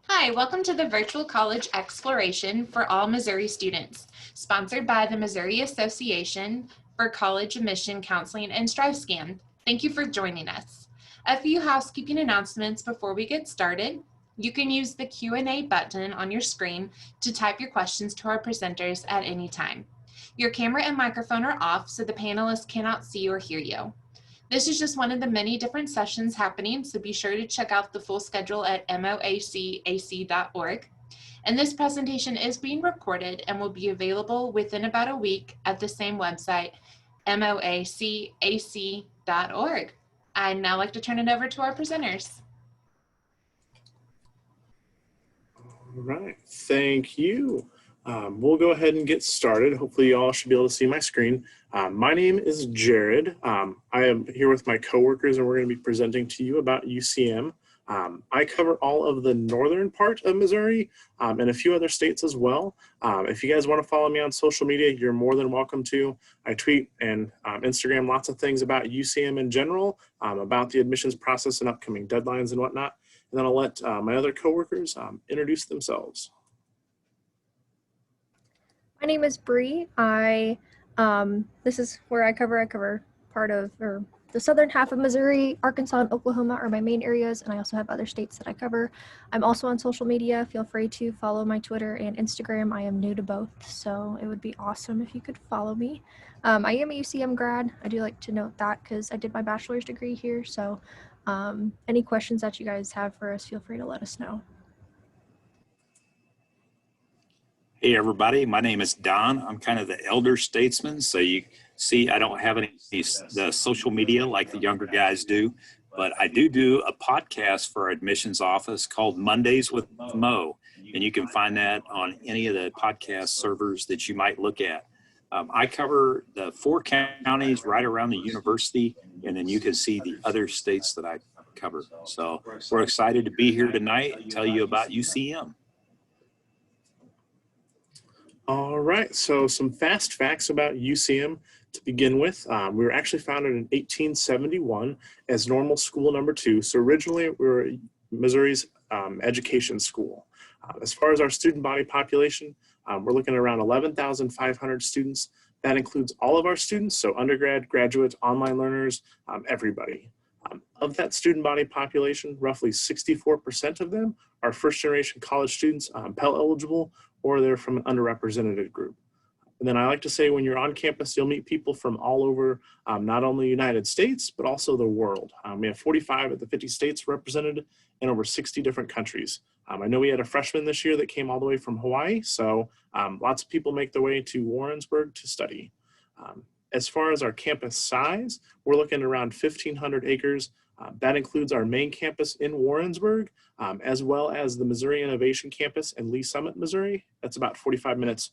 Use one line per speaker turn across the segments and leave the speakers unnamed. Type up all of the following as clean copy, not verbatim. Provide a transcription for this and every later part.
Hi, welcome to the Virtual College Exploration for all Missouri students, sponsored by the Missouri Association for College Admission Counseling and StriveScan. Thank you for joining us. A few housekeeping announcements before we get started. You can use the Q&A button on your screen to type your questions to our presenters at any time. Your camera and microphone are off so the panelists cannot see or hear you. This is just one of the many different sessions happening, so be sure to check out the full schedule at moacac.org. And this presentation is being recorded and will be available within about a week at the same website, moacac.org. I'd now like to turn it over to our presenters.
All right, thank you. We'll go ahead and get started. Hopefully you all should be able to see my screen. My name is Jared. I am here with my coworkers and we're going to be presenting to you about UCM. I cover all of the northern part of Missouri and a few other states as well. If you guys want to follow me on social media, you're more than welcome to. I tweet and Instagram lots of things about UCM in general, about the admissions process and upcoming deadlines and whatnot. And then I'll let my other coworkers introduce themselves.
My name is Bree. This is where I cover part of, or the southern half of Missouri. Arkansas and Oklahoma are my main areas, and I also have other states that I cover. I'm also on social media. Feel free to follow my Twitter and Instagram. I am new to both, so it would be awesome if you could follow me. I am a UCM grad. I do like to note that because I did my bachelor's degree here, so any questions that you guys have for us, feel free to let us know.
Hey everybody, my name is Don. I'm kind of the elder statesman, so you see I don't have any the social media like the younger guys do, but I do a podcast for our admissions office called Mondays with Mo, and you can find that on any of the podcast servers that you might look at. I cover the 4 counties right around the university, and then you can see the other states that I cover. So we're excited to be here tonight and tell you about UCM.
All right, so some fast facts about UCM to begin with. We were actually founded in 1871 as Normal School Number 2. So originally we were Missouri's education school. As far as our student body population, we're looking at around 11,500 students. That includes all of our students, so undergrad, graduates, online learners, everybody. Of that student body population, roughly 64% of them are first generation college students, Pell eligible, or they're from an underrepresented group. And then I like to say when you're on campus, you'll meet people from all over, not only the United States, but also the world. We have 45 of the 50 states represented in over 60 different countries. I know we had a freshman this year that came all the way from Hawaii, so lots of people make their way to Warrensburg to study. As far as our campus size, we're looking at around 1,500 acres. That includes our main campus in Warrensburg, as well as the Missouri Innovation Campus in Lee Summit, Missouri. That's about 45 minutes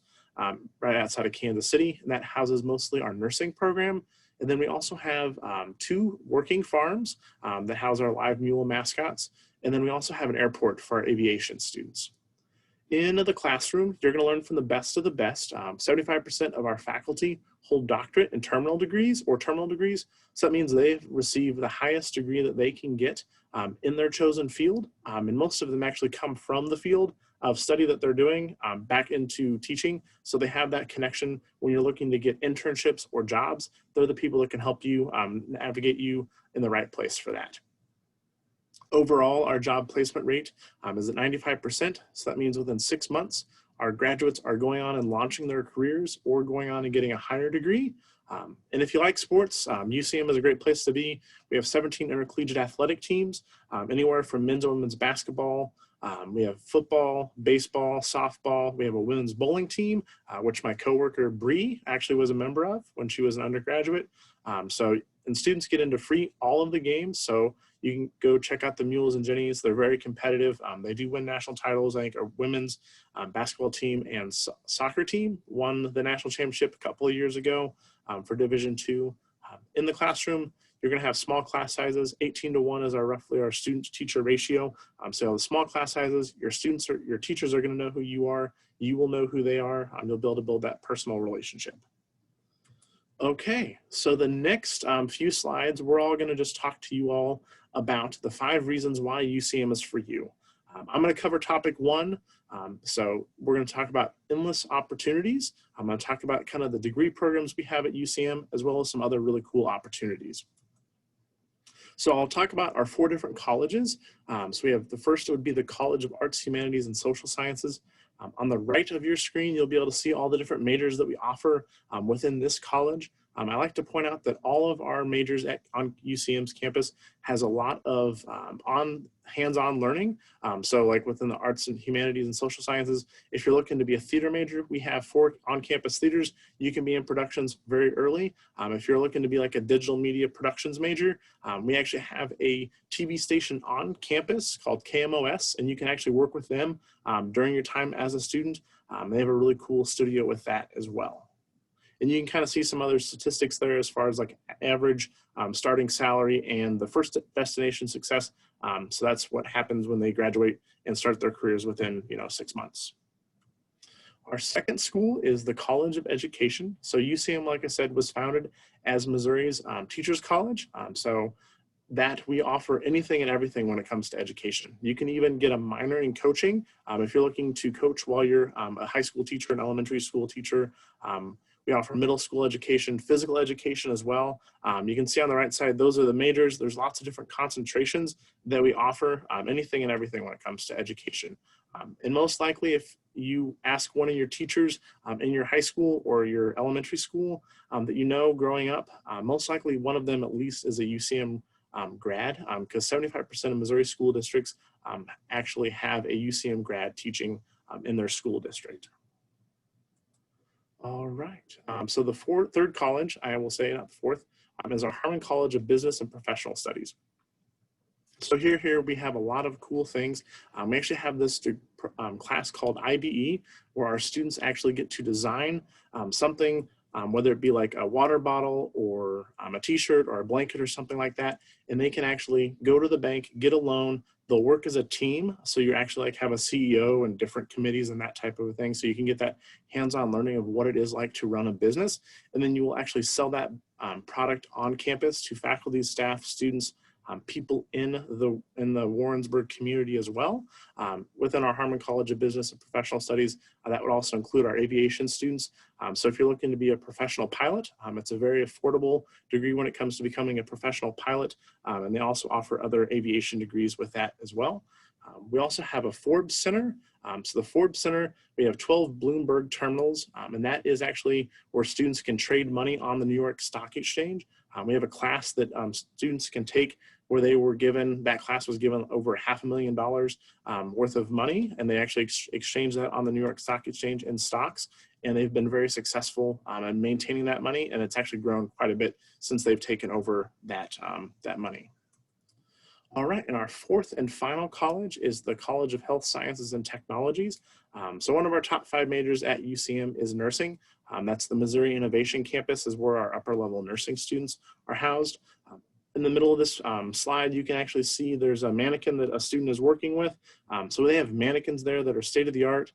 right outside of Kansas City, and that houses mostly our nursing program. And then we also have 2 working farms that house our live mule mascots. And then we also have an airport for our aviation students. In the classroom, you're going to learn from the best of the best. 75% of our faculty hold doctorate and terminal degrees. So that means they've received the highest degree that they can get in their chosen field. And most of them actually come from the field of study that they're doing back into teaching. So they have that connection when you're looking to get internships or jobs. They're the people that can help you navigate you in the right place for that. Overall, our job placement rate is at 95%. So that means within 6 months, our graduates are going on and launching their careers or going on and getting a higher degree. And if you like sports, UCM is a great place to be. We have 17 intercollegiate athletic teams, anywhere from men's and women's basketball. We have football, baseball, softball. We have a women's bowling team, which my coworker Bree actually was a member of when she was an undergraduate. And students get into all of the games. So you can go check out the Mules and Jennies. They're very competitive. They do win national titles. I think our women's basketball team and soccer team won the national championship a couple of years ago for Division II. In the classroom, you're going to have small class sizes. 18:1 is roughly our student-to-teacher ratio. So the small class sizes, your teachers are going to know who you are. You will know who they are. You'll be able to build that personal relationship. Okay, so the next few slides, we're all going to just talk to you all about the 5 reasons why UCM is for you. I'm going to cover topic 1. So we're going to talk about endless opportunities. I'm going to talk about kind of the degree programs we have at UCM, as well as some other really cool opportunities. So I'll talk about our 4 different colleges. So we have the first would be the College of Arts, Humanities, and Social Sciences. On the right of your screen, you'll be able to see all the different majors that we offer within this college. I like to point out that all of our majors on UCM's campus has a lot of hands-on learning. So like within the arts and humanities and social sciences, if you're looking to be a theater major, we have 4 on-campus theaters. You can be in productions very early. If you're looking to be like a digital media productions major, we actually have a TV station on campus called KMOS, and you can actually work with them during your time as a student. They have a really cool studio with that as well. And you can kind of see some other statistics there as far as like average starting salary and the first destination success. So that's what happens when they graduate and start their careers within 6 months. Our second school is the College of Education. So UCM, like I said, was founded as Missouri's Teachers College. So that we offer anything and everything when it comes to education. You can even get a minor in coaching if you're looking to coach while you're a high school teacher, an elementary school teacher. We offer middle school education, physical education as well. You can see on the right side, those are the majors. There's lots of different concentrations that we offer, anything and everything when it comes to education. And most likely, if you ask one of your teachers in your high school or your elementary school that growing up, most likely one of them at least is a UCM grad, because 75% of Missouri school districts actually have a UCM grad teaching in their school district. All right, so the third college, I will say not the fourth, is our Harmon College of Business and Professional Studies. So here we have a lot of cool things. We actually have this class called IBE, where our students actually get to design something, whether it be like a water bottle or a t-shirt or a blanket or something like that, and they can actually go to the bank, get a loan. They'll work as a team, so you actually like have a CEO and different committees and that type of a thing, so you can get that hands-on learning of what it is like to run a business, and then you will actually sell that product on campus to faculty, staff, students, people in the Warrensburg community as well. Within our Harmon College of Business and Professional Studies, that would also include our aviation students. So if you're looking to be a professional pilot, it's a very affordable degree when it comes to becoming a professional pilot, and they also offer other aviation degrees with that as well. We also have a Forbes Center. So the Forbes Center, we have 12 Bloomberg terminals, and that is actually where students can trade money on the New York Stock Exchange. We have a class that students can take where that class was given over $500,000 worth of money, and they actually exchange that on the New York Stock Exchange in stocks, and they've been very successful in maintaining that money, and it's actually grown quite a bit since they've taken over that money. All right, and our fourth and final college is the College of Health Sciences and Technologies. So one of our top 5 majors at UCM is nursing. That's the Missouri Innovation Campus, is where our upper level nursing students are housed. In the middle of this slide, you can actually see there's a mannequin that a student is working with. So they have mannequins there that are state of the art.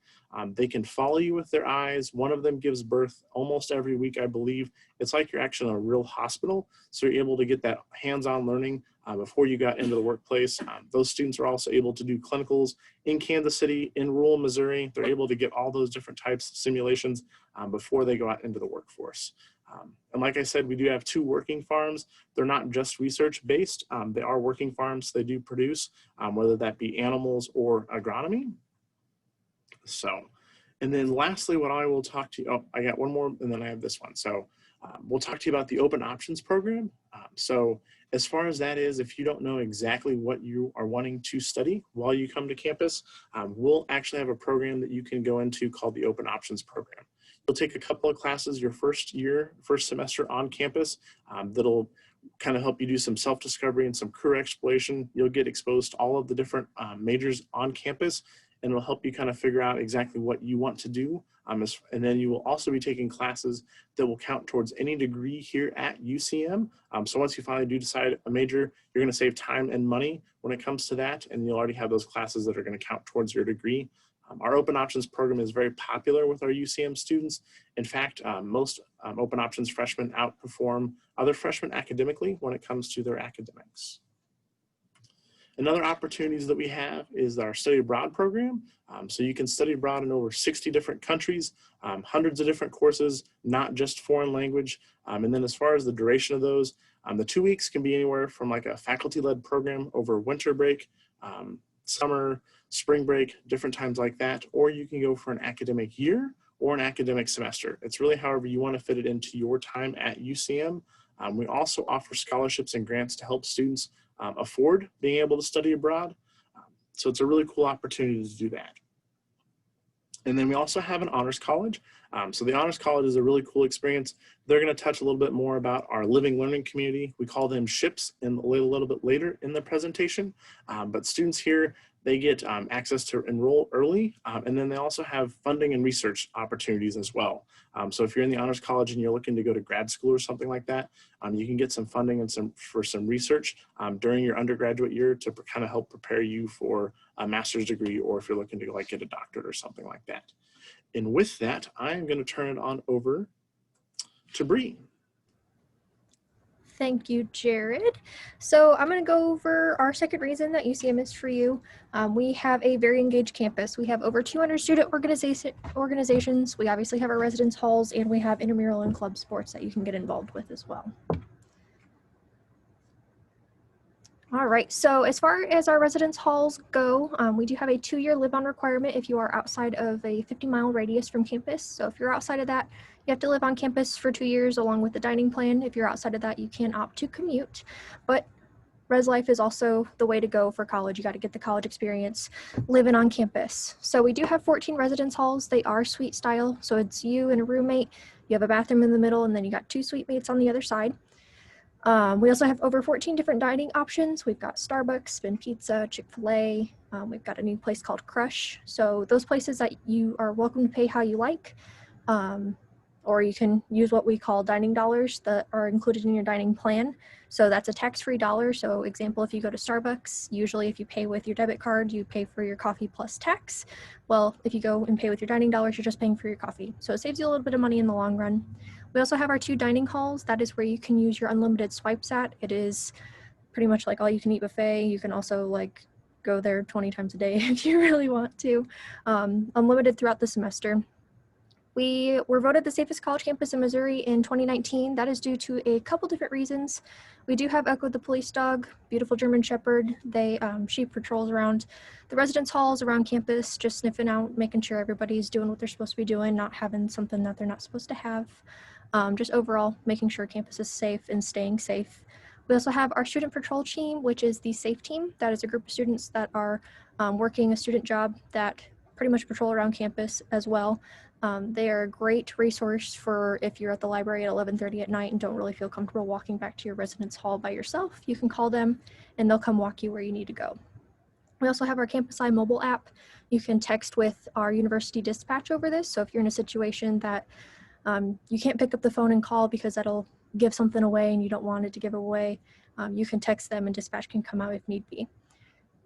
They can follow you with their eyes. One of them gives birth almost every week, I believe. It's like you're actually in a real hospital. So you're able to get that hands-on learning before you got into the workplace. Those students are also able to do clinicals in Kansas City, in rural Missouri. They're able to get all those different types of simulations before they go out into the workforce. And like I said, we do have 2 working farms. They're not just research-based. They are working farms. They do produce, whether that be animals or agronomy. So, and then lastly, what I will talk to you, I got one more, and then I have this one. So we'll talk to you about the Open Options Program. So as far as that is, if you don't know exactly what you are wanting to study while you come to campus, we'll actually have a program that you can go into called the Open Options Program. You'll take a couple of classes your first semester on campus that'll kind of help you do some self-discovery and some career exploration. You'll get exposed to all of the different majors on campus, and it'll help you kind of figure out exactly what you want to do. And then you will also be taking classes that will count towards any degree here at UCM. So once you finally do decide a major, you're going to save time and money when it comes to that, and you'll already have those classes that are going to count towards your degree. Our Open Options program is very popular with our UCM students. In fact, most Open Options freshmen outperform other freshmen academically when it comes to their academics. Another opportunities that we have is our study abroad program. So you can study abroad in over 60 different countries, hundreds of different courses, not just foreign language. And then as far as the duration of those, the 2 weeks can be anywhere from like a faculty-led program over winter break, summer, spring break, different times like that, or you can go for an academic year or an academic semester. It's really however you want to fit it into your time at UCM. We also offer scholarships and grants to help students afford being able to study abroad. So it's a really cool opportunity to do that. And then we also have an honors college. So the honors college is a really cool experience. They're going to touch a little bit more about our living learning community. We call them SHIPs a little bit later in the presentation. But students here, they get access to enroll early, and then they also have funding and research opportunities as well. So if you're in the honors college and you're looking to go to grad school or something like that, you can get some funding and for some research during your undergraduate year to kind of help prepare you for a master's degree, or if you're looking to like get a doctorate or something like that. And with that, I'm going to turn it on over to Bree.
Thank you, Jared. So I'm going to go over our second reason that UCM is for you. We have a very engaged campus. We have over 200 student organizations. We obviously have our residence halls, and we have intramural and club sports that you can get involved with as well. All right, so as far as our residence halls go, we do have a 2-year live-on requirement if you are outside of a 50-mile radius from campus. So if you're outside of that, you have to live on campus for 2 years along with the dining plan. If you're outside of that, you can opt to commute. But res life is also the way to go for college. You got to get the college experience living on campus. So we do have 14 residence halls. They are suite style. So it's you and a roommate. You have a bathroom in the middle, and then you got 2 suite mates on the other side. We also have over 14 different dining options. We've got Starbucks, Spin Pizza, Chick-fil-A. We've got a new place called Crush. So those places that you are welcome to pay how you like, or you can use what we call dining dollars that are included in your dining plan. So that's a tax-free dollar. So example, if you go to Starbucks, usually if you pay with your debit card, you pay for your coffee plus tax. Well, if you go and pay with your dining dollars, you're just paying for your coffee. So it saves you a little bit of money in the long run. We also have our 2 dining halls. That is where you can use your unlimited swipes at. It is pretty much like all you can eat buffet. You can also like go there 20 times a day if you really want to. Unlimited throughout the semester. We were voted the safest college campus in Missouri in 2019. That is due to a couple different reasons. We do have Echo the police dog, beautiful German Shepherd. She patrols around the residence halls around campus, just sniffing out, making sure everybody's doing what they're supposed to be doing, not having something that they're not supposed to have. Just overall making sure campus is safe and staying safe. We also have our student patrol team, which is the SAFE team. That is a group of students that are working a student job that pretty much patrol around campus as well. They are a great resource for if you're at the library at 11:30 at night and don't really feel comfortable walking back to your residence hall by yourself. You can call them and they'll come walk you where you need to go. We also have our Campus Eye mobile app. You can text with our university dispatch over this. So if you're in a situation that you can't pick up the phone and call because that'll give something away and you don't want it to give away, you can text them and dispatch can come out if need be.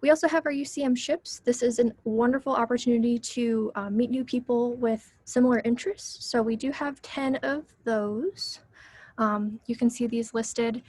We also have our UCM SHIPs. This is a wonderful opportunity to meet new people with similar interests. So we do have 10 of those. You can see these listed.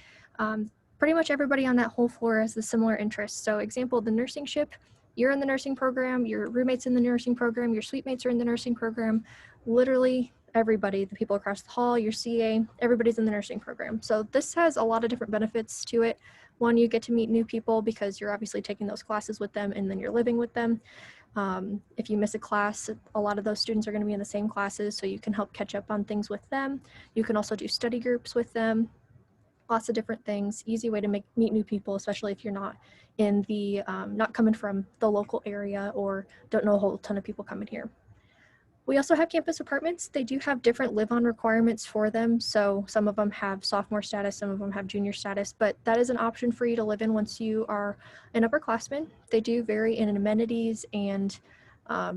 Pretty much everybody on that whole floor has the similar interests. So example, the nursing SHIP, you're in the nursing program, your roommate's in the nursing program, your suite mates are in the nursing program. Literally everybody, the people across the hall, your CA, everybody's in the nursing program. So this has a lot of different benefits to it. One, you get to meet new people because you're obviously taking those classes with them and then you're living with them. If you miss a class, a lot of those students are going to be in the same classes, so you can help catch up on things with them. You can also do study groups with them. Lots of different things. Easy way to meet new people, especially if you're not in the not coming from the local area or don't know a whole ton of people coming here. We also have campus apartments. They do have different live-on requirements for them. So some of them have sophomore status, some of them have junior status, but that is an option for you to live in once you are an upperclassman. They do vary in amenities and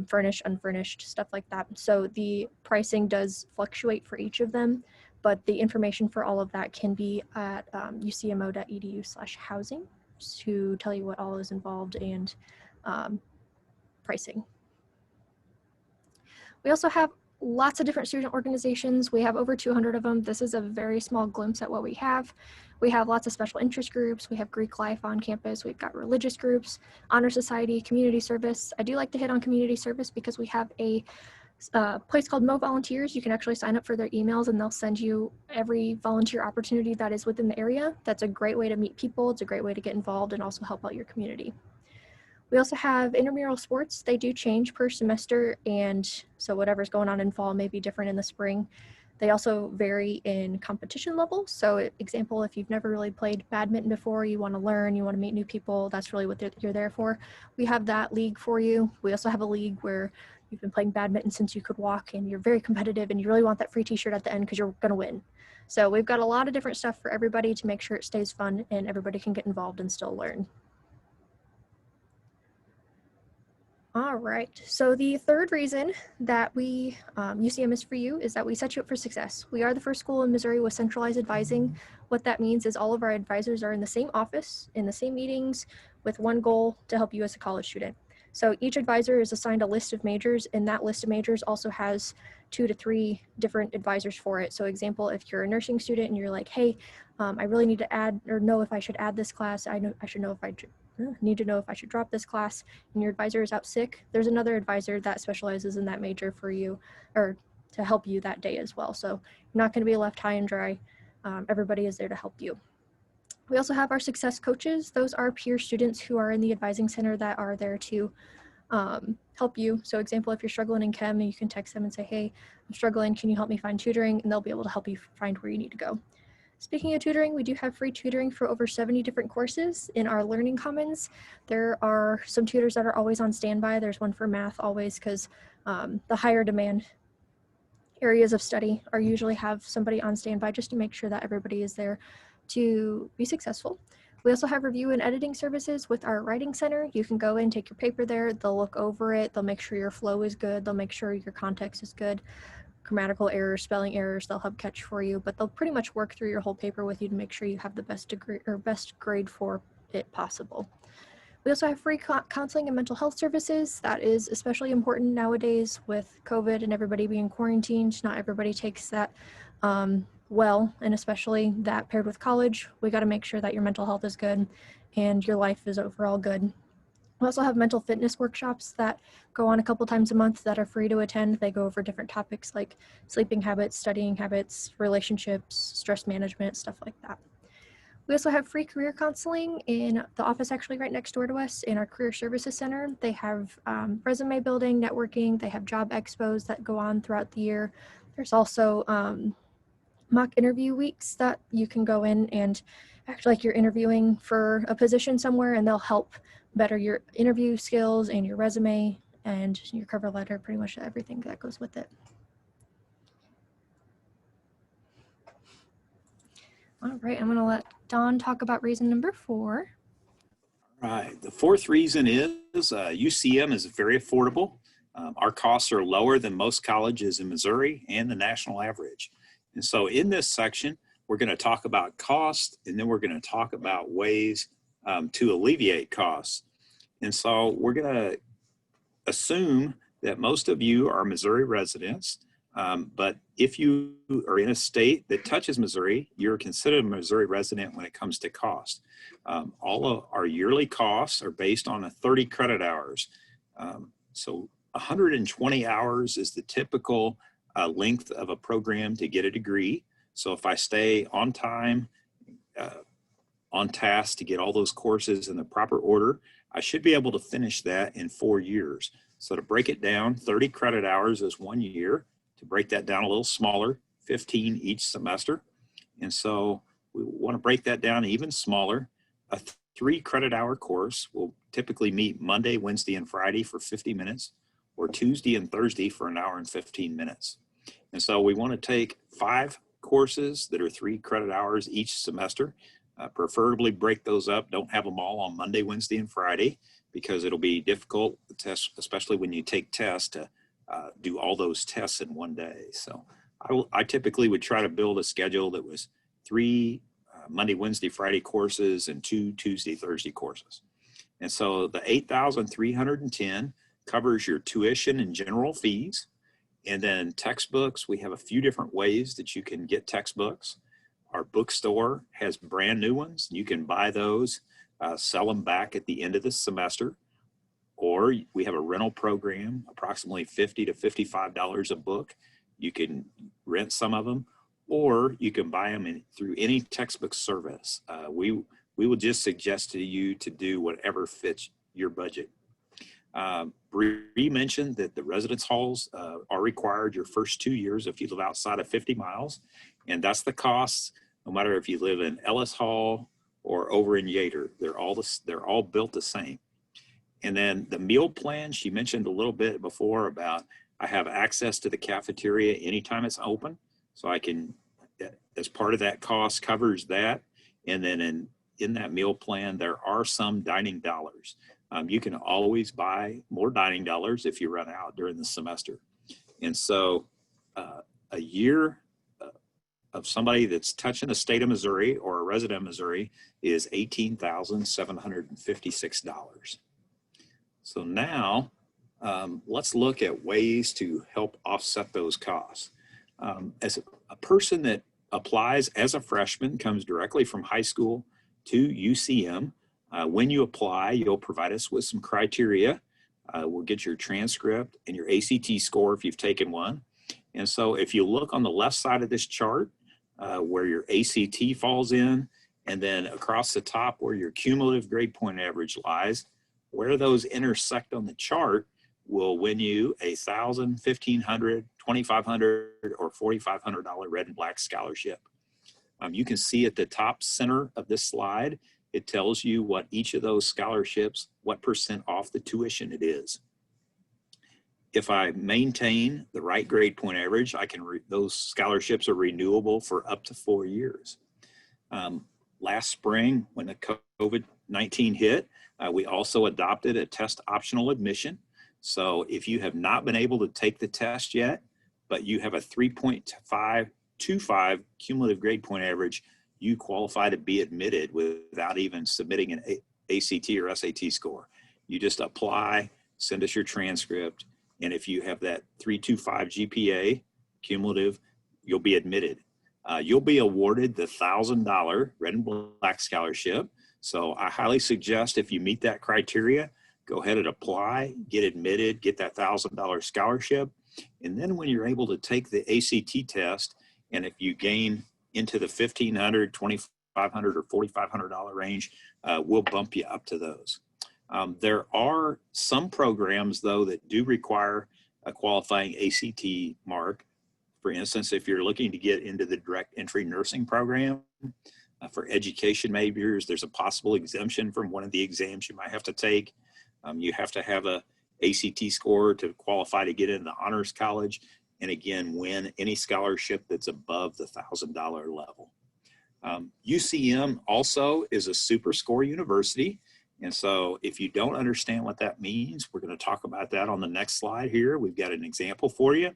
furnished, unfurnished, stuff like that. So the pricing does fluctuate for each of them, but the information for all of that can be at ucmo.edu/housing to tell you what all is involved and pricing. We also have lots of different student organizations. We have over 200 of them. This is a very small glimpse at what we have. We have lots of special interest groups. We have Greek life on campus. We've got religious groups, honor society, community service. I do like to hit on community service because we have a place called Mo Volunteers. You can actually sign up for their emails and they'll send you every volunteer opportunity that is within the area. That's a great way to meet people. It's a great way to get involved and also help out your community. We also have intramural sports. They do change per semester, and so whatever's going on in fall may be different in the spring. They also vary in competition level. So example, if you've never really played badminton before, you want to learn, you want to meet new people, that's really what you're there for. We have that league for you. We also have a league where you've been playing badminton since you could walk and you're very competitive and you really want that free t-shirt at the end because you're going to win. So we've got a lot of different stuff for everybody to make sure it stays fun and everybody can get involved and still learn. All right, so the third reason that UCM is for you is that we set you up for success. We are the first school in Missouri with centralized advising. What that means is all of our advisors are in the same office, in the same meetings, with one goal to help you as a college student. So each advisor is assigned a list of majors, and that list of majors also has 2 to 3 different advisors for it. So example, if you're a nursing student and you're like, hey, I really need to add or know if I should add this class, I should know if I need to know if I should drop this class, and your advisor is out sick, there's another advisor that specializes in that major for you or to help you that day as well. So you're not going to be left high and dry. Everybody is there to help you. We also have our success coaches. Those are peer students who are in the advising center that are there to help you. So example, if you're struggling in chem, you can text them and say, hey, I'm struggling, can you help me find tutoring? And they'll be able to help you find where you need to go. Speaking of tutoring, we do have free tutoring for over 70 different courses in our Learning Commons. There are some tutors that are always on standby. There's one for math always because the higher demand areas of study are usually have somebody on standby just to make sure that everybody is there to be successful. We also have review and editing services with our writing center. You can go in, take your paper there, they'll look over it, they'll make sure your flow is good, they'll make sure your context is good. Grammatical errors, spelling errors, they'll help catch for you, but they'll pretty much work through your whole paper with you to make sure you have the best degree or best grade for it possible. We also have free counseling and mental health services. That is especially important nowadays with COVID and everybody being quarantined. Not everybody takes that well, and especially that paired with college, we got to make sure that your mental health is good and your life is overall good. We also have mental fitness workshops that go on a couple times a month that are free to attend. They go over different topics like sleeping habits, studying habits, relationships, stress management, stuff like that. We also have free career counseling in the office actually right next door to us in our Career Services Center. They have resume building, networking, they have job expos that go on throughout the year. There's also mock interview weeks that you can go in and act like you're interviewing for a position somewhere, and they'll help better your interview skills and your resume and your cover letter, pretty much everything that goes with it. All right, I'm going to let Dawn talk about reason number 4.
All right, the fourth reason is UCM is very affordable. Our costs are lower than most colleges in Missouri and the national average. And so in this section, we're going to talk about cost, and then we're going to talk about ways to alleviate costs. And so we're going to assume that most of you are Missouri residents, but if you are in a state that touches Missouri, you're considered a Missouri resident when it comes to cost. All of our yearly costs are based on 30 credit hours. So 120 hours is the typical length of a program to get a degree. So if I stay on time, on task to get all those courses in the proper order, I should be able to finish that in 4 years. So to break it down, 30 credit hours is 1 year. To break that down a little smaller, 15 each semester. And so we want to break that down even smaller. A 3 credit hour course will typically meet Monday, Wednesday, and Friday for 50 minutes, or Tuesday and Thursday for 1 hour and 15 minutes. And so we want to take 5 courses that are 3 credit hours each semester. Preferably break those up. Don't have them all on Monday, Wednesday, and Friday, because it'll be difficult, especially when you take tests, to do all those tests in one day. So I typically would try to build a schedule that was 3 Monday, Wednesday, Friday courses and 2 Tuesday, Thursday courses. And so the $8,310 covers your tuition and general fees. And then textbooks, we have a few different ways that you can get textbooks. Our bookstore has brand new ones. You can buy those, sell them back at the end of the semester. Or we have a rental program, approximately $50 to $55 a book. You can rent some of them, or you can buy them through any textbook service. We will just suggest to you to do whatever fits your budget. Bree mentioned that the residence halls are required your first 2 years if you live outside of 50 miles, and that's the cost, no matter if you live in Ellis Hall or over in Yater. They're all built the same. And then the meal plan, she mentioned a little bit before about I have access to the cafeteria anytime it's open. So I can, as part of that cost covers that. And then in that meal plan, there are some dining dollars. You can always buy more dining dollars if you run out during the semester. And so a year of somebody that's touching the state of Missouri or a resident of Missouri is $18,756. So now let's look at ways to help offset those costs. As a person that applies as a freshman, comes directly from high school to UCM, when you apply, you'll provide us with some criteria. We'll get your transcript and your ACT score if you've taken one. And so if you look on the left side of this chart, where your ACT falls in, and then across the top where your cumulative grade point average lies, where those intersect on the chart will win you a $1,000, $1,500, $2,500, or $4,500 red and black scholarship. You can see at the top center of this slide, it tells you what each of those scholarships, what % off the tuition it is. If I maintain the right grade point average, those scholarships are renewable for up to 4 years. Last spring, when the COVID-19 hit, we also adopted a test optional admission. So if you have not been able to take the test yet, but you have a 3.525 cumulative grade point average, you qualify to be admitted without even submitting an ACT or SAT score. You just apply, send us your transcript, and if you have that 3.25 GPA cumulative, you'll be admitted. You'll be awarded the $1,000 red and black scholarship. So I highly suggest if you meet that criteria, go ahead and apply, get admitted, get that $1,000 scholarship. And then when you're able to take the ACT test, and if you gain into the $1,500, $2,500, or $4,500 range, we'll bump you up to those. There are some programs, though, that do require a qualifying ACT mark. For instance, if you're looking to get into the direct entry nursing program, for education majors, there's a possible exemption from one of the exams you might have to take. You have to have a ACT score to qualify to get into honors college, and again, win any scholarship that's above the $1,000 level. UCM also is a super score university. And so if you don't understand what that means, we're going to talk about that on the next slide here. We've got an example for you.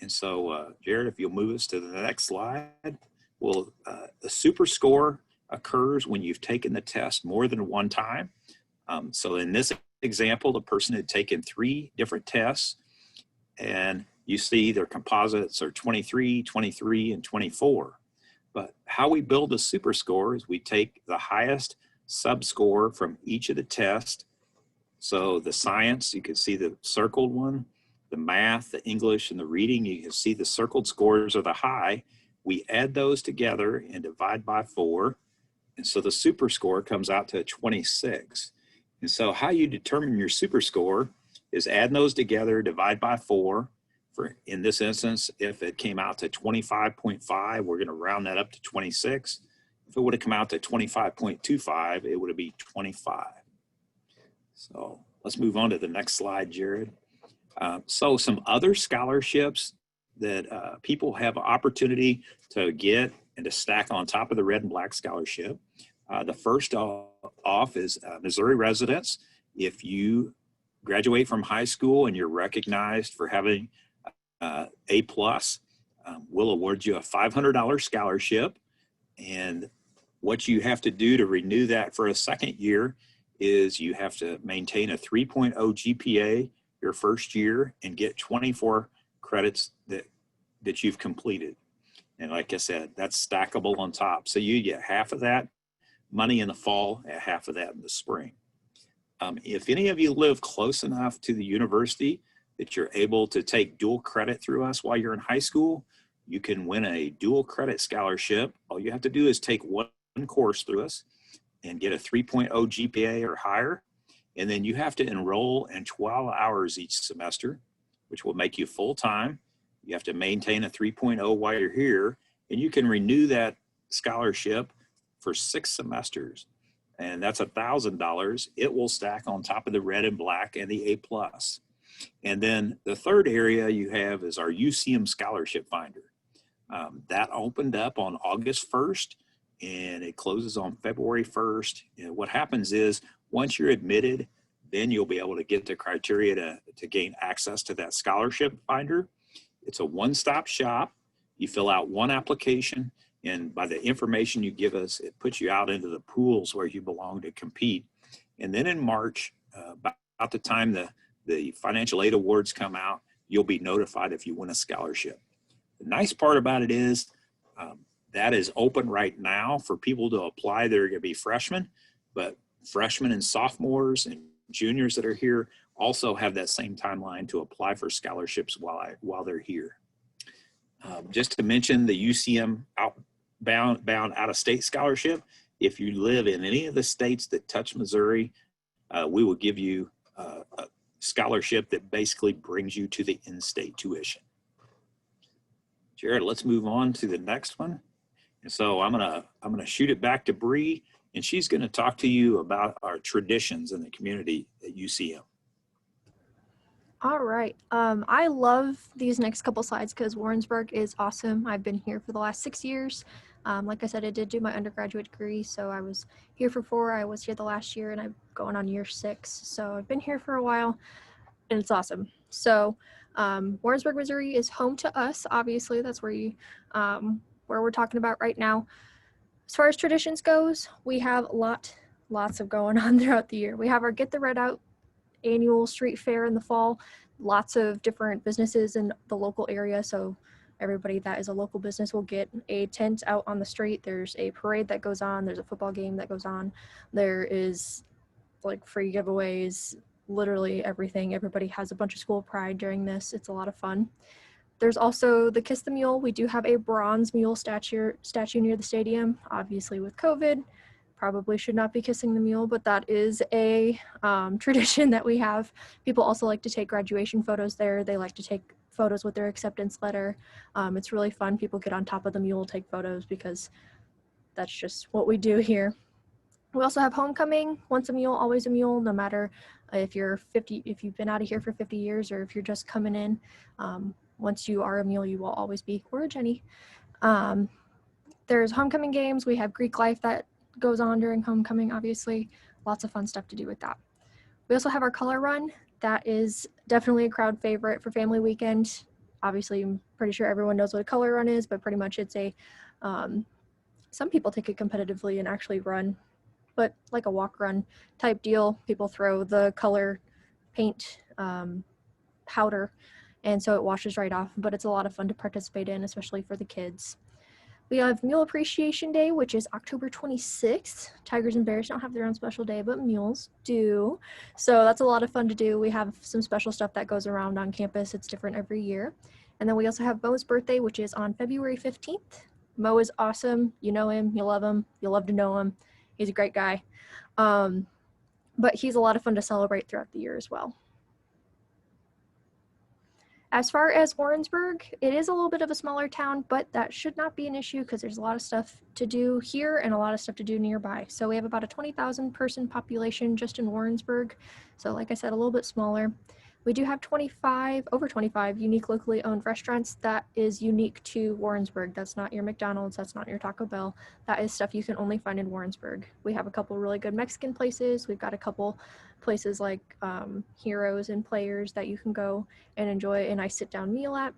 And so, Jared, if you'll move us to the next slide. Well, a super score occurs when you've taken the test more than one time. So in this example, the person had taken 3 different tests, and you see their composites are 23, 23, and 24. But how we build a super score is we take the highest sub-score from each of the tests. So the science, you can see the circled one, the math, the English, and the reading, you can see the circled scores are the high. We add those together and divide by 4. And so the super score comes out to 26. And so how you determine your super score is add those together, divide by 4. For in this instance, if it came out to 25.5, we're going to round that up to 26. If it would have come out to 25.25, it would be 25. So let's move on to the next slide, Jared. So some other scholarships that people have opportunity to get and to stack on top of the red and black scholarship. The first off is Missouri residents. If you graduate from high school and you're recognized for having A+, we'll award you a $500 scholarship. And what you have to do to renew that for a second year is you have to maintain a 3.0 GPA your first year and get 24 credits that you've completed. And like I said, that's stackable on top. So you get half of that money in the fall and half of that in the spring. If any of you live close enough to the university that you're able to take dual credit through us while you're in high school, you can win a dual credit scholarship. All you have to do is take one course through us and get a 3.0 GPA or higher. And then you have to enroll in 12 hours each semester, which will make you full-time. You have to maintain a 3.0 while you're here, and you can renew that scholarship for 6 semesters. And that's $1,000. It will stack on top of the red and black and the A+. And then the third area you have is our UCM Scholarship Finder. That opened up on August 1st, and it closes on February 1st. And what happens is, once you're admitted, then you'll be able to get the criteria to gain access to that scholarship finder. It's a one-stop shop. You fill out one application, and by the information you give us, it puts you out into the pools where you belong to compete. And then in March, about the time the financial aid awards come out, you'll be notified if you win a scholarship. The nice part about it is that is open right now for people to apply. They're going to be freshmen, but freshmen and sophomores and juniors that are here also have that same timeline to apply for scholarships while they're here. Just to mention the UCM bound out-of-state scholarship, if you live in any of the states that touch Missouri, we will give you a scholarship that basically brings you to the in-state tuition. Jared, let's move on to the next one. And so I'm gonna shoot it back to Bree, and she's gonna talk to you about our traditions in the community at UCM.
All right. I love these next couple slides because Warrensburg is awesome. I've been here for the last 6 years. Like I said, I did do my undergraduate degree, so I was here for 4. I was here the last year, and I'm going on year 6. So I've been here for a while, and it's awesome. So Warrensburg, Missouri is home to us. Obviously, that's where we're talking about right now. As far as traditions goes, we have lots of going on throughout the year. We have our Get the Red Out annual street fair in the fall. Lots of different businesses in the local area, so everybody that is a local business will get a tent out on the street. There's a parade that goes on. There's a football game that goes on. There is like free giveaways, literally everything. Everybody has a bunch of school pride during this. It's a lot of fun. There's also the Kiss the Mule. We do have a bronze mule statue near the stadium. Obviously with COVID, probably should not be kissing the mule, but that is a tradition that we have. People also like to take graduation photos there. They like to take photos with their acceptance letter. It's really fun. People get on top of the mule, take photos, because that's just what we do here. We also have homecoming. Once a mule, always a mule, no matter if you've been out of here for 50 years or if you're just coming in. Once you are a mule, you will always be, or a Jenny. There's homecoming games. We have Greek life that goes on during homecoming, obviously. Lots of fun stuff to do with that. We also have our color run. That is definitely a crowd favorite for family weekend. Obviously, I'm pretty sure everyone knows what a color run is, but pretty much it's a, some people take it competitively and actually run, but like a walk run type deal. People throw the color paint powder, and so it washes right off, but it's a lot of fun to participate in, especially for the kids. We have Mule Appreciation Day, which is October 26th. Tigers and bears don't have their own special day, but mules do. So that's a lot of fun to do. We have some special stuff that goes around on campus. It's different every year. And then we also have Mo's birthday, which is on February 15th. Mo is awesome. You know him. You love him. You'll love to know him. He's a great guy. But he's a lot of fun to celebrate throughout the year as well. As far as Warrensburg, it is a little bit of a smaller town, but that should not be an issue because there's a lot of stuff to do here and a lot of stuff to do nearby. So we have about a 20,000 person population just in Warrensburg. So like I said, a little bit smaller. We do have over 25 unique locally owned restaurants that is unique to Warrensburg. That's not your McDonald's, that's not your Taco Bell. That is stuff you can only find in Warrensburg. We have a couple really good Mexican places. We've got a couple places like Heroes and Players that you can go and enjoy a nice sit-down meal at.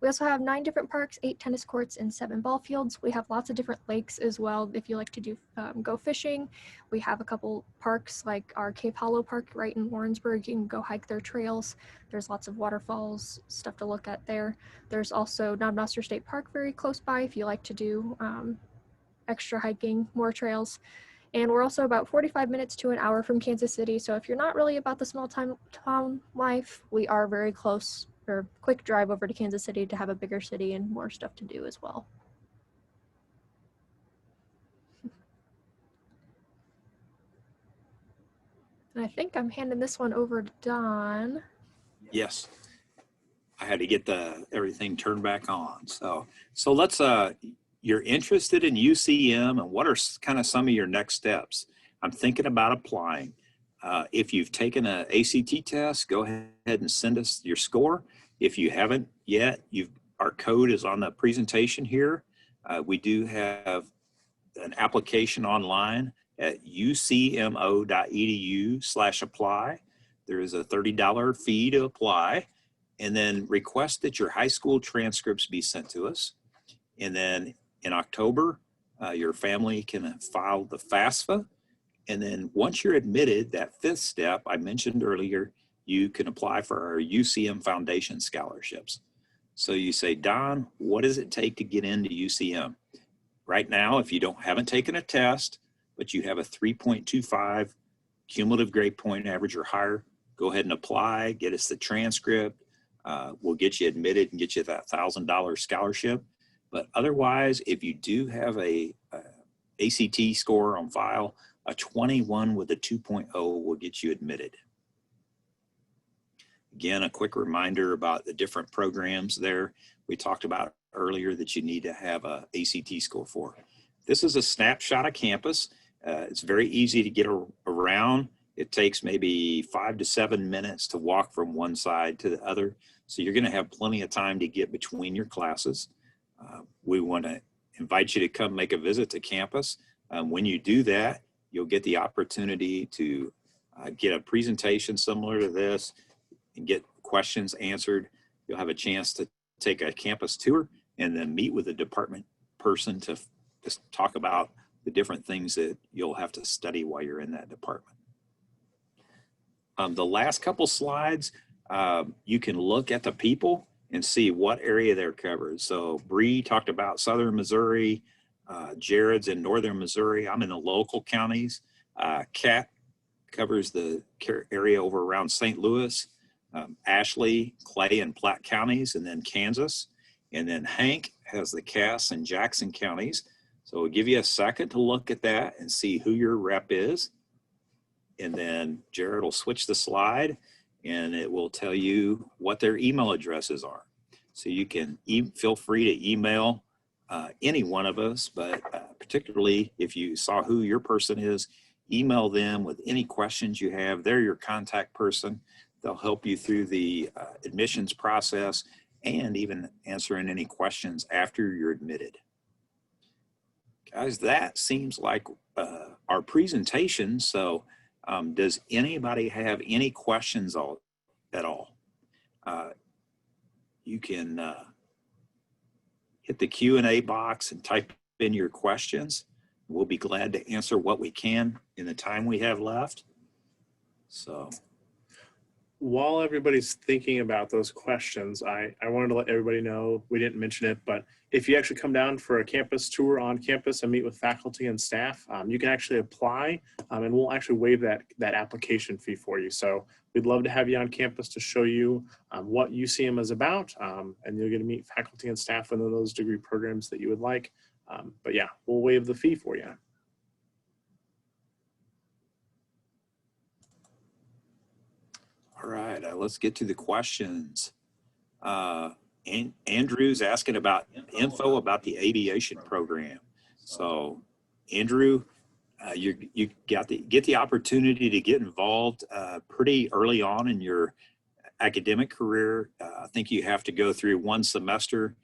We also have 9 different parks, 8 tennis courts, and 7 ball fields. We have lots of different lakes as well if you like to do go fishing. We have a couple parks like our Cape Hollow Park right in Warrensburg. You can go hike their trails. There's lots of waterfalls, stuff to look at there. There's also Knob State Park very close by if you like to do extra hiking, more trails. And we're also about 45 minutes to an hour from Kansas City. So if you're not really about the small town life, we are very close, or quick drive over to Kansas City to have a bigger city and more stuff to do as well. And I think I'm handing this one over to Don.
Yes. I had to get everything turned back on. So let's, you're interested in UCM, and what are kind of some of your next steps? I'm thinking about applying. If you've taken an ACT test, go ahead and send us your score. If you haven't yet, our code is on the presentation here. We do have an application online at ucmo.edu/apply. There is a $30 fee to apply, and then request that your high school transcripts be sent to us. And then in October, your family can file the FAFSA. And then once you're admitted, that 5th step I mentioned earlier, you can apply for our UCM Foundation scholarships. So you say, Don, what does it take to get into UCM? Right now, if you haven't taken a test, but you have a 3.25 cumulative grade point average or higher, go ahead and apply, get us the transcript. We'll get you admitted and get you that $1,000 scholarship. But otherwise, if you do have a ACT score on file, a 21 with a 2.0 will get you admitted. Again, a quick reminder about the different programs there. We talked about earlier that you need to have a ACT score for. This is a snapshot of campus. It's very easy to get around. It takes maybe 5 to 7 minutes to walk from one side to the other. So you're going to have plenty of time to get between your classes. We want to invite you to come make a visit to campus. When you do that, you'll get the opportunity to get a presentation similar to this and get questions answered. You'll have a chance to take a campus tour and then meet with a department person to just talk about the different things that you'll have to study while you're in that department. The last couple slides, you can look at the people and see what area they're covered. So Bree talked about Southern Missouri, Jared's in Northern Missouri. I'm in the local counties. Kat covers the area over around St. Louis, Ashley, Clay, and Platte counties, and then Kansas. And then Hank has the Cass and Jackson counties. So we'll give you a second to look at that and see who your rep is. And then Jared will switch the slide and it will tell you what their email addresses are. So you can feel free to email any one of us, but particularly if you saw who your person is, email them with any questions you have. They're your contact person. They'll help you through the admissions process and even answering any questions after you're admitted. Guys, that seems like our presentation. So does anybody have any questions at all? You can hit the Q&A box and type in your questions. We'll be glad to answer what we can in the time we have left. So
while everybody's thinking about those questions, I wanted to let everybody know, we didn't mention it, but if you actually come down for a campus tour on campus and meet with faculty and staff, you can actually apply and we'll actually waive that application fee for you. So we'd love to have you on campus to show you what UCM is about, and you'll get to meet faculty and staff within those degree programs that you would like. But yeah, we'll waive the fee for you.
all right, let's get to the questions. Andrew's asking about info about the aviation program. So Andrew, you get the opportunity to get involved pretty early on in your academic career. I think you have to go through one semester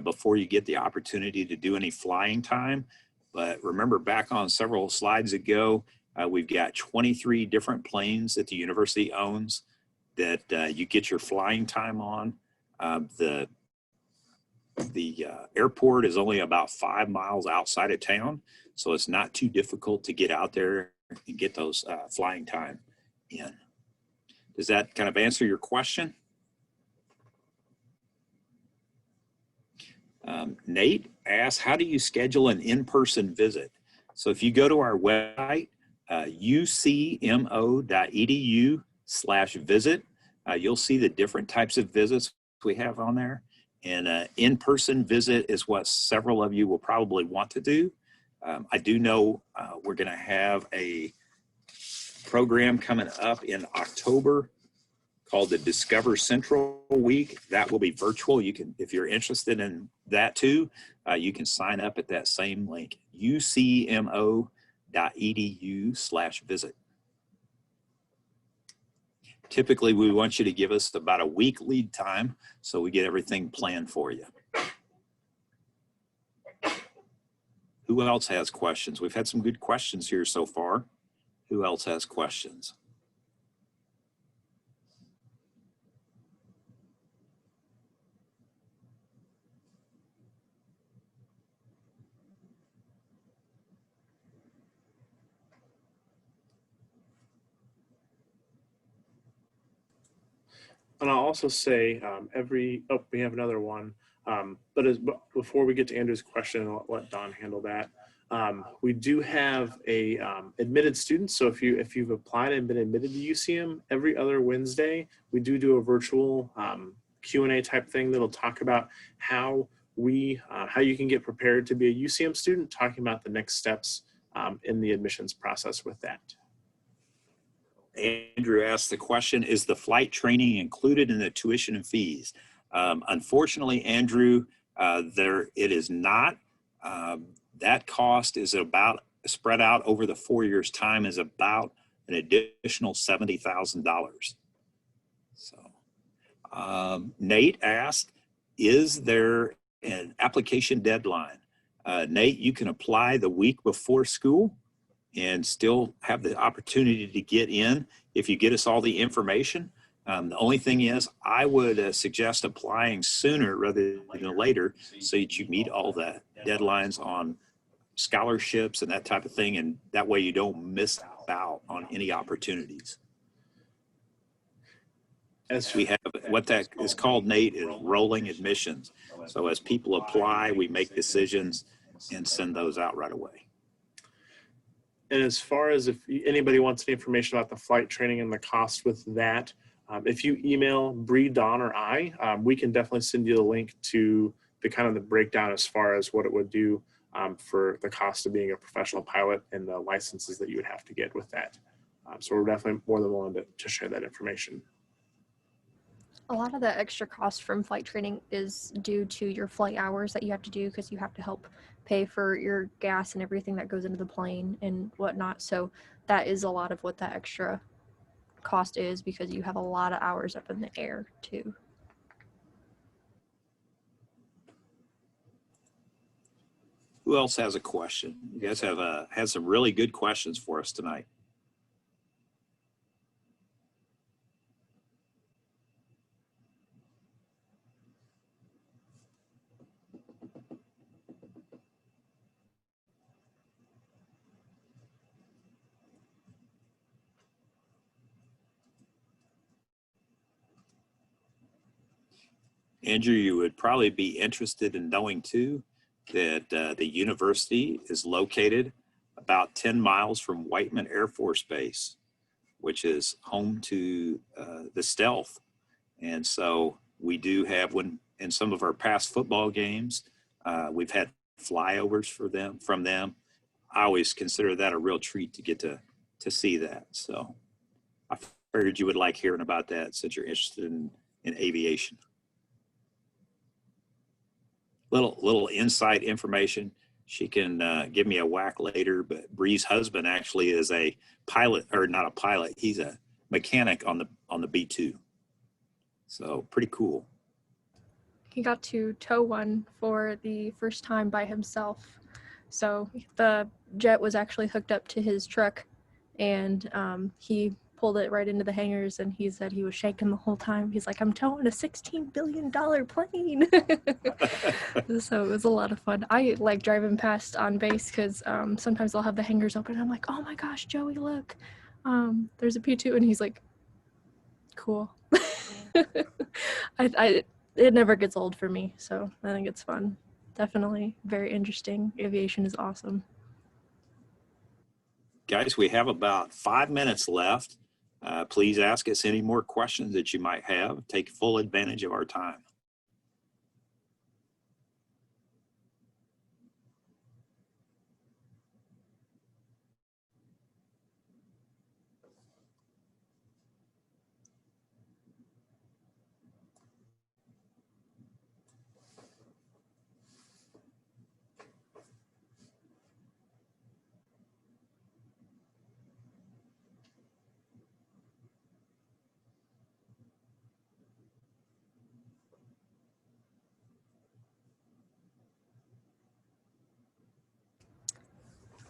before you get the opportunity to do any flying time. But remember, back on several slides ago, we've got 23 different planes that the university owns that you get your flying time on. The The airport is only about 5 miles outside of town, so it's not too difficult to get out there and get those flying time in. Does that kind of answer your question? Nate asks, how do you schedule an in-person visit? So if you go to our website, ucmo.edu/visit, you'll see the different types of visits we have on there. And an in-person visit is what several of you will probably want to do. I do know we're going to have a program coming up in October called the Discover Central Week. That will be virtual. You can, if you're interested in that too, you can sign up at that same link, ucmo.edu/visit. Typically, we want you to give us about a week lead time so we get everything planned for you. Who else has questions? We've had some good questions here so far. Who else has questions?
And I'll also say we have another one. But before we get to Andrew's question, I'll let Don handle that. We do have a admitted students. So if you've applied and been admitted to UCM, every other Wednesday, we do a virtual Q&A type thing that'll talk about how you can get prepared to be a UCM student, talking about the next steps in the admissions process with that.
Andrew asked the question, is the flight training included in the tuition and fees? Unfortunately, Andrew, it is not. That cost is about spread out over the 4 years' time is about an additional $70,000. So Nate asked, is there an application deadline? Nate, you can apply the week before school and still have the opportunity to get in if you get us all the information. The only thing is, I would suggest applying sooner rather than later so that you meet all the deadlines on scholarships and that type of thing, and that way you don't miss out on any opportunities. As we have what that is called, Nate, is rolling admissions. So as people apply, we make decisions and send those out right away.
And as far as if anybody wants any information about the flight training and the cost with that, if you email Bree, Don, or I, we can definitely send you the link to the breakdown as far as what it would do for the cost of being a professional pilot and the licenses that you would have to get with that. So we're definitely more than willing to share that information.
A lot of the extra cost from flight training is due to your flight hours that you have to do because you have to help pay for your gas and everything that goes into the plane and whatnot. So that is a lot of what that extra cost is, because you have a lot of hours up in the air too.
Who else has a question? You guys have had some really good questions for us tonight. Andrew, you would probably be interested in knowing too that the university is located about 10 miles from Whiteman Air Force Base, which is home to the Stealth. And so we do have, in some of our past football games, we've had flyovers from them. I always consider that a real treat to get to see that. So I figured you would like hearing about that since you're interested in aviation. Little inside information. She can give me a whack later, but Bree's husband actually is a pilot, or not a pilot. He's a mechanic on the B-2. So pretty cool.
He got to tow one for the first time by himself. So the jet was actually hooked up to his truck, and he pulled it right into the hangars, and he said he was shaking the whole time. He's like, I'm towing a $16 billion plane. So it was a lot of fun. I like driving past on base because sometimes they'll have the hangars open. I'm like, oh my gosh, Joey, look, there's a P2, and he's like, cool. It never gets old for me, so I think it's fun. Definitely very interesting. Aviation is awesome.
Guys, we have about 5 minutes left. Please ask us any more questions that you might have. Take full advantage of our time.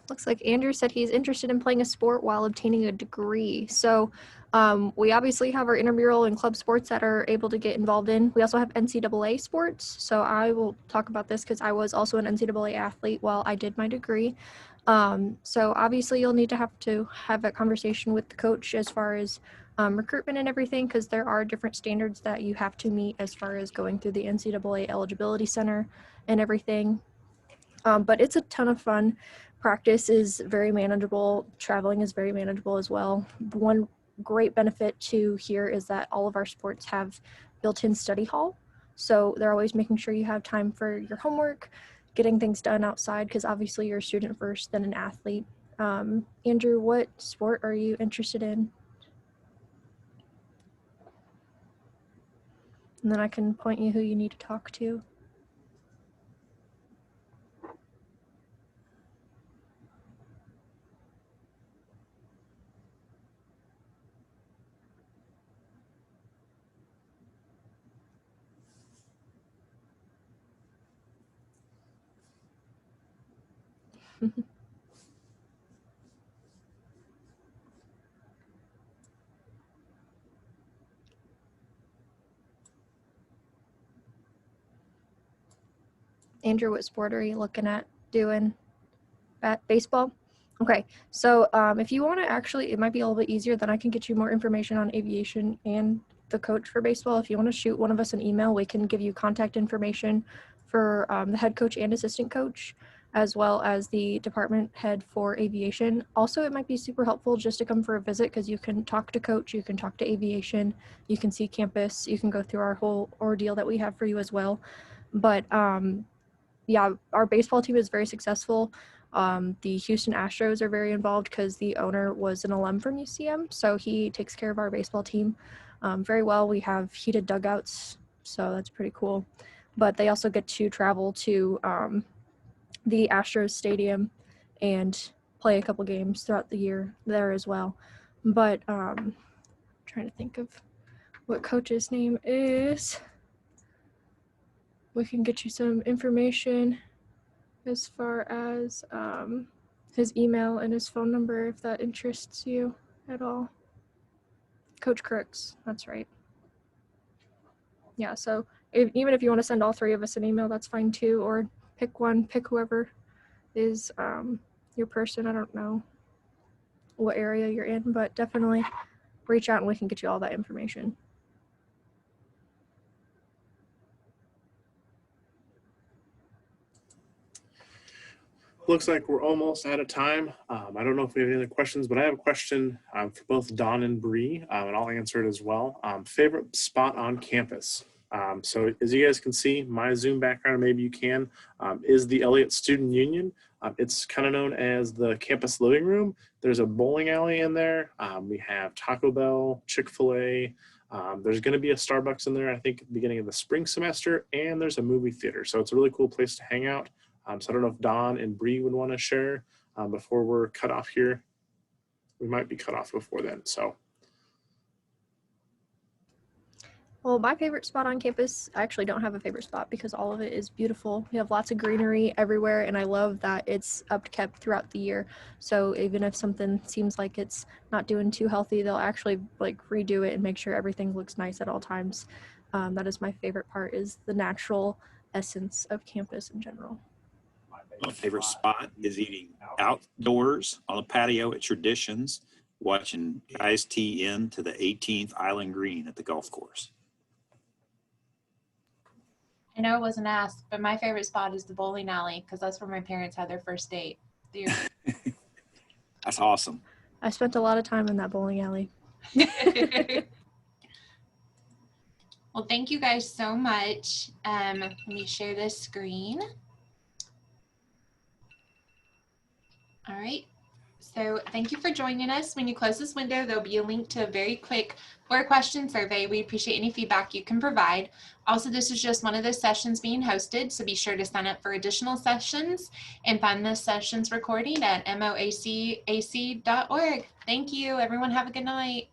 Looks like Andrew said he's interested in playing a sport while obtaining a degree. So we obviously have our intramural and club sports that are able to get involved in. We also have NCAA sports. So I will talk about this because I was also an NCAA athlete while I did my degree. So obviously you'll need to have that conversation with the coach as far as recruitment and everything, because there are different standards that you have to meet as far as going through the NCAA Eligibility Center and everything. But it's a ton of fun. Practice is very manageable. Traveling is very manageable as well. One great benefit to here is that all of our sports have built-in study hall. So they're always making sure you have time for your homework, getting things done outside, because obviously you're a student first, then an athlete. Andrew, what sport are you interested in? And then I can point you who you need to talk to. Andrew, what sport are you looking at doing? Baseball? Okay, so if you want to actually, it might be a little bit easier, then I can get you more information on aviation and the coach for baseball. If you want to shoot one of us an email, we can give you contact information for the head coach and assistant coach, as well as the department head for aviation. Also, it might be super helpful just to come for a visit, because you can talk to coach, you can talk to aviation, you can see campus, you can go through our whole ordeal that we have for you as well. But yeah, our baseball team is very successful. The Houston Astros are very involved because the owner was an alum from UCM, so he takes care of our baseball team very well. We have heated dugouts, so that's pretty cool. But they also get to travel to the Astros stadium and play a couple games throughout the year there as well. But trying to think of what coach's name is. We can get you some information as far as his email and his phone number if that interests you at all. Coach Crooks, that's right. Yeah, so even if you want to send all three of us an email, that's fine too, or pick one, pick whoever is your person. I don't know what area you're in, but definitely reach out and we can get you all that information.
Looks like we're almost out of time. I don't know if we have any other questions, but I have a question for both Don and Bree, and I'll answer it as well. Favorite spot on campus? So as you guys can see, my Zoom background, maybe you can, is the Elliott Student Union. It's kind of known as the campus living room. There's a bowling alley in there. We have Taco Bell, Chick-fil-A. There's going to be a Starbucks in there, I think, at the beginning of the spring semester, and there's a movie theater. So it's a really cool place to hang out. So I don't know if Don and Bree would want to share before we're cut off here. We might be cut off before then, so.
Well, my favorite spot on campus, I actually don't have a favorite spot because all of it is beautiful. We have lots of greenery everywhere, and I love that it's upkept throughout the year. So even if something seems like it's not doing too healthy, they'll actually like redo it and make sure everything looks nice at all times. That is my favorite part, is the natural essence of campus in general.
My favorite spot is eating outdoors on a patio at Traditions, watching guys tee in to the 18th Island Green at the golf course.
I know it wasn't asked, but my favorite spot is the bowling alley because that's where my parents had their first date.
That's awesome.
I spent a lot of time in that bowling alley.
Well, thank you guys so much. Let me share this screen. All right. So thank you for joining us. When you close this window, there'll be a link to a very quick 4-question survey. We appreciate any feedback you can provide. Also, this is just one of the sessions being hosted, so be sure to sign up for additional sessions and find the sessions recording at moacac.org. Thank you. Everyone have a good night.